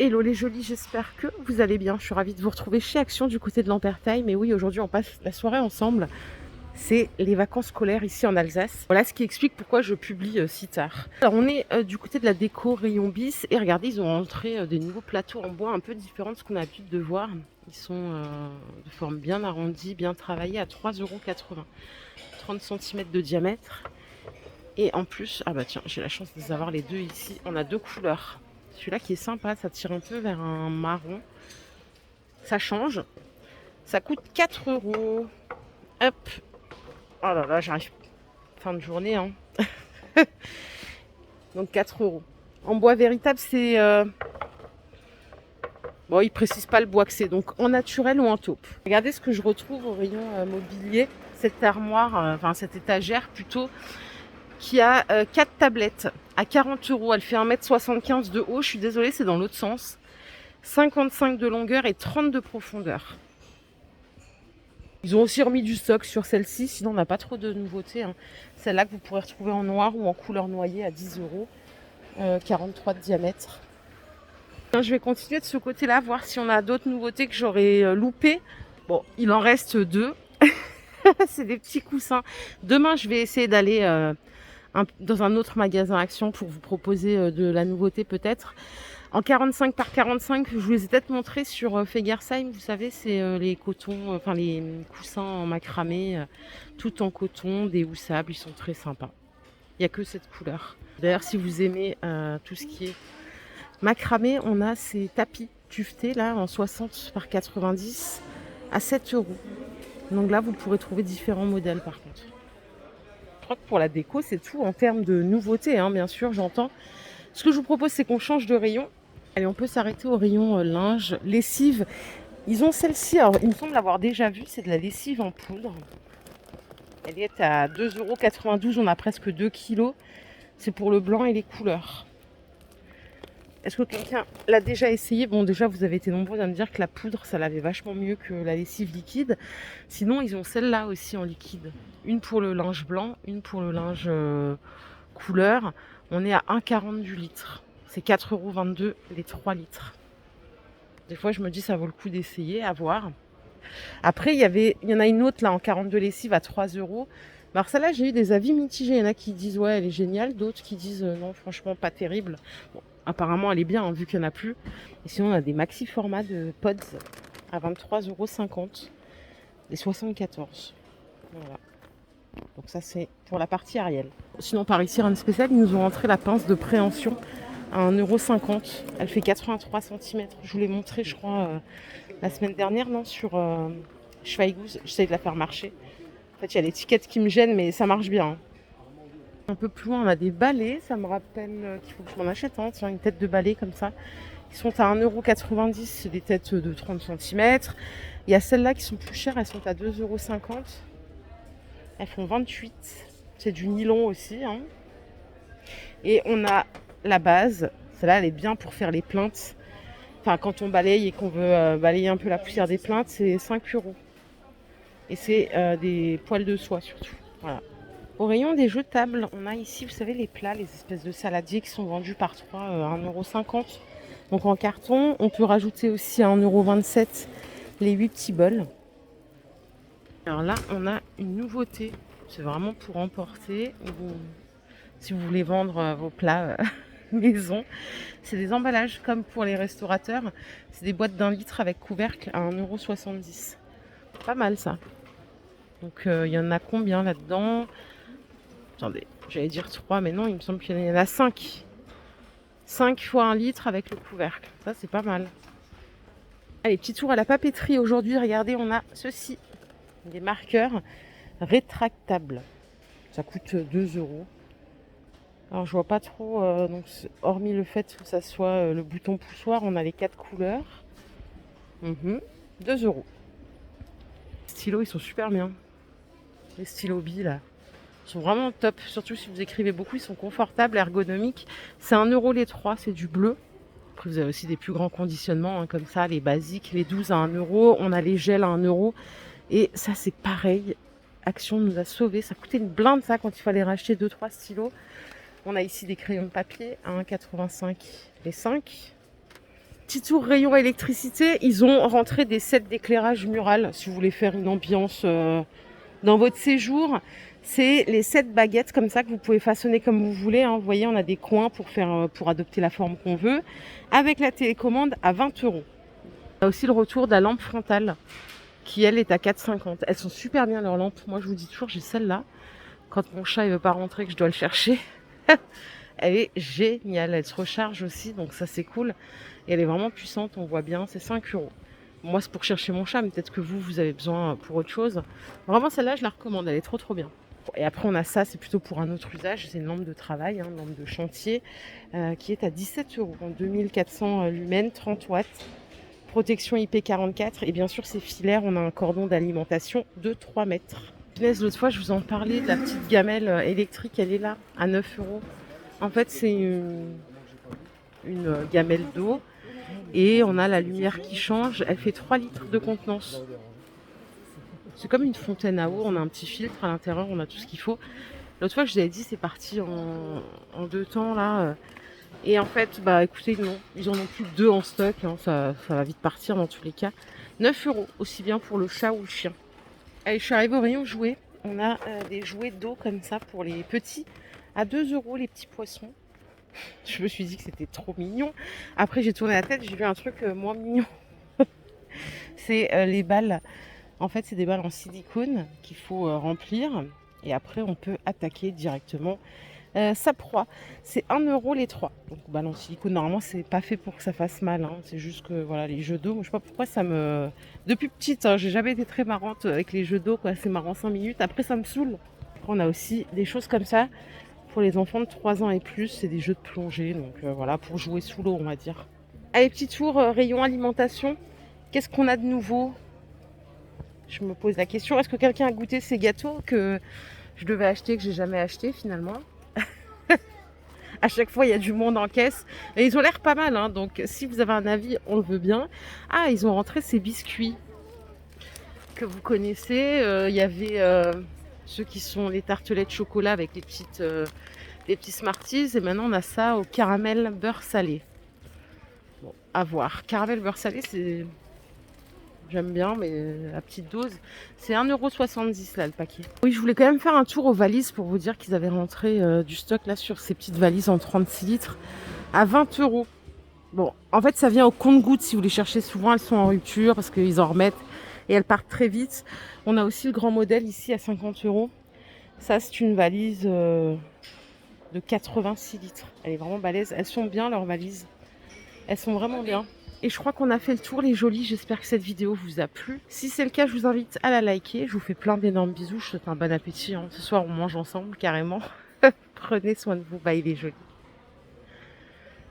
Hello les jolis, j'espère que vous allez bien. Je suis ravie de vous retrouver chez Action du côté de l'Ampertime. Et oui, aujourd'hui on passe la soirée ensemble. C'est les vacances scolaires ici en Alsace. Voilà ce qui explique pourquoi je publie si tard. Alors on est du côté de la déco rayon bis et regardez, ils ont rentré des nouveaux plateaux en bois un peu différents de ce qu'on a l'habitude de voir. Ils sont de forme bien arrondie, bien travaillés à 3,80 €. 30 cm de diamètre. Et en plus, ah bah tiens, j'ai la chance de les avoir les deux ici. On a deux couleurs. Celui-là qui est sympa, ça tire un peu vers un marron. Ça change. Ça coûte 4 €. Hop. Oh là là, j'arrive. Fin de journée, hein. Donc 4 €. En bois véritable, c'est... Bon, ils précisent pas le bois que c'est. Donc en naturel ou en taupe. Regardez ce que je retrouve au rayon mobilier. Cette armoire, enfin cette étagère plutôt, qui a 4 tablettes à 40 €. Elle fait 1,75 m de haut. Je suis désolée, c'est dans l'autre sens. 55 de longueur et 30 de profondeur. Ils ont aussi remis du stock sur celle-ci, sinon on n'a pas trop de nouveautés. Hein. Celle-là que vous pourrez retrouver en noir ou en couleur noyée à 10 €, 43 de diamètre. Je vais continuer de ce côté-là, voir si on a d'autres nouveautés que j'aurais loupées. Bon, il en reste 2. C'est des petits coussins. Demain, je vais essayer d'aller dans un autre magasin Action pour vous proposer de la nouveauté peut-être. En 45 par 45, je vous les ai peut-être montrés sur Fegersheim. Vous savez, c'est les cotons, enfin les coussins en macramé, tout en coton, déhoussables. Ils sont très sympas. Il n'y a que cette couleur. D'ailleurs, si vous aimez tout ce qui est macramé, on a ces tapis tuvetés là en 60 par 90 à 7 €. Donc là, vous pourrez trouver différents modèles par contre. Je crois que pour la déco, c'est tout en termes de nouveautés, hein, bien sûr, j'entends. Ce que je vous propose, c'est qu'on change de rayon. Allez, on peut s'arrêter au rayon linge, lessive. Ils ont celle-ci, alors il me semble l'avoir déjà vue, c'est de la lessive en poudre. Elle est à 2,92 €, on a presque 2 kilos. C'est pour le blanc et les couleurs. Est-ce que quelqu'un l'a déjà essayé? Bon, déjà, vous avez été nombreux à me dire que la poudre, ça l'avait vachement mieux que la lessive liquide. Sinon, ils ont celle-là aussi en liquide. Une pour le linge blanc, une pour le linge couleur. On est à 1,40 € du litre. C'est 4,22 € les 3 litres. Des fois, je me dis, ça vaut le coup d'essayer, à voir. Après, il y en a une autre là en 42 lessive à 3 €. Alors celle-là, j'ai eu des avis mitigés. Il y en a qui disent, ouais, elle est géniale. D'autres qui disent, non, franchement, pas terrible. Bon, apparemment, elle est bien, hein, vu qu'il n'y en a plus. Et sinon, on a des maxi formats de pods à 23,50 € les 74. Voilà. Donc ça, c'est pour la partie Ariel. Sinon, par ici, rien de spécial, ils nous ont rentré la pince de préhension à 1,50 €. Elle fait 83 cm. Je vous l'ai montré, je crois, la semaine dernière, non, sur Schweighouse. J'essaie de la faire marcher. En fait, il y a l'étiquette qui me gêne, mais ça marche bien. Hein. Un peu plus loin, on a des balais. Ça me rappelle qu'il faut que je m'en achète. Hein. Tiens, une tête de balai comme ça. Ils sont à 1,90 €. C'est des têtes de 30 cm. Il y a celles-là qui sont plus chères. Elles sont à 2,50 €. Elles font 28. C'est du nylon aussi. Hein. Et on a la base. Celle-là, elle est bien pour faire les plaintes. Enfin, quand on balaye et qu'on veut balayer un peu la poussière des plaintes, c'est 5 €. Et c'est des poils de soie surtout. Voilà. Au rayon des jetables, on a ici, vous savez, les plats, les espèces de saladiers qui sont vendus par 3 à 1,50 €. Donc en carton, on peut rajouter aussi à 1,27 € les 8 petits bols. Alors là, on a une nouveauté. C'est vraiment pour emporter. Si vous voulez vendre vos plats maison. C'est des emballages comme pour les restaurateurs. C'est des boîtes d'1 litre avec couvercle à 1,70 €. Pas mal ça. Donc il y en a combien là-dedans? Attendez, j'allais dire 3, mais non, il me semble qu'il y en a 5. 5 fois 1 litre avec le couvercle. Ça, c'est pas mal. Allez, petit tour à la papeterie aujourd'hui. Regardez, on a ceci. Des marqueurs rétractables. Ça coûte 2 €. Alors, je vois pas trop, donc, hormis le fait que ça soit le bouton poussoir, on a les 4 couleurs. 2 €. Les stylos, ils sont super bien. Les stylos billes, là. Ils sont vraiment top, surtout si vous écrivez beaucoup, ils sont confortables, ergonomiques. C'est 1 € les 3, c'est du bleu. Après, vous avez aussi des plus grands conditionnements, hein, comme ça, les basiques, les 12 à 1 €. On a les gels à 1 €. Et ça, c'est pareil. Action nous a sauvés. Ça coûtait une blinde, ça, quand il fallait racheter 2-3 stylos. On a ici des crayons de papier à 1,85 € les 5. Petit tour rayon électricité, ils ont rentré des sets d'éclairage mural si vous voulez faire une ambiance dans votre séjour. C'est les 7 baguettes comme ça que vous pouvez façonner comme vous voulez. Hein. Vous voyez, on a des coins pour adopter la forme qu'on veut. Avec la télécommande à 20 €. On a aussi le retour de la lampe frontale qui, elle, est à 4,50 €. Elles sont super bien, leurs lampes. Moi, je vous dis toujours, j'ai celle-là. Quand mon chat ne veut pas rentrer, que je dois le chercher. Elle est géniale. Elle se recharge aussi, donc ça, c'est cool. Et elle est vraiment puissante, on voit bien. C'est 5 €. Moi, c'est pour chercher mon chat, mais peut-être que vous avez besoin pour autre chose. Vraiment, celle-là, je la recommande. Elle est trop, trop bien. Et après, on a ça, c'est plutôt pour un autre usage. C'est une lampe de travail, une lampe de chantier, qui est à 17 €. 2400 lumens, 30 watts. Protection IP44. Et bien sûr, c'est filaire. On a un cordon d'alimentation de 3 mètres. L'autre fois, je vous en parlais de la petite gamelle électrique. Elle est là, à 9 €. En fait, c'est une gamelle d'eau. Et on a la lumière qui change. Elle fait 3 litres de contenance. C'est comme une fontaine à eau. On a un petit filtre à l'intérieur. On a tout ce qu'il faut. L'autre fois, je vous avais dit, c'est parti en 2 temps là. Et en fait, bah écoutez, non. Ils en ont plus que 2 en stock. Hein, ça va vite partir dans tous les cas. 9 €, aussi bien pour le chat ou le chien. Allez, je suis arrivée au rayon jouets. On a des jouets d'eau comme ça pour les petits. À 2 € les petits poissons. Je me suis dit que c'était trop mignon. Après, j'ai tourné la tête, j'ai vu un truc moins mignon. C'est les balles. En fait, c'est des balles en silicone qu'il faut remplir. Et après, on peut attaquer directement sa proie. C'est 1 € les 3. Donc, balles en silicone, normalement, c'est pas fait pour que ça fasse mal. Hein. C'est juste que, voilà, les jeux d'eau, moi, je sais pas pourquoi ça me... Depuis petite, hein, j'ai jamais été très marrante avec les jeux d'eau, quoi. C'est marrant 5 minutes. Après, ça me saoule. Après, on a aussi des choses comme ça. Pour les enfants de 3 ans et plus, c'est des jeux de plongée. Donc voilà, pour jouer sous l'eau, on va dire. Allez, petit tour rayon alimentation. Qu'est-ce qu'on a de nouveau? Je me pose la question. Est-ce que quelqu'un a goûté ces gâteaux que je devais acheter, que j'ai jamais acheté finalement? À chaque fois, il y a du monde en caisse. Et ils ont l'air pas mal. Hein, donc si vous avez un avis, on le veut bien. Ah, ils ont rentré ces biscuits que vous connaissez. Il y avait... ceux qui sont les tartelettes chocolat avec les petits Smarties. Et maintenant, on a ça au caramel beurre salé. Bon, à voir. Caramel beurre salé, c'est... J'aime bien, mais la petite dose, c'est 1,70 € là, le paquet. Oui, je voulais quand même faire un tour aux valises pour vous dire qu'ils avaient rentré du stock là sur ces petites valises en 36 litres à 20 €. Bon, en fait, ça vient au compte-gouttes. Si vous les cherchez souvent, elles sont en rupture parce qu'ils en remettent. Et elles partent très vite. On a aussi le grand modèle ici à 50 €. Ça, c'est une valise de 86 litres. Elle est vraiment balèze. Elles sont bien, leurs valises. Elles sont vraiment bien. Et je crois qu'on a fait le tour, les jolis. J'espère que cette vidéo vous a plu. Si c'est le cas, je vous invite à la liker. Je vous fais plein d'énormes bisous. Je vous souhaite un bon appétit. Hein. Ce soir, on mange ensemble, carrément. Prenez soin de vous. Bye, les jolis.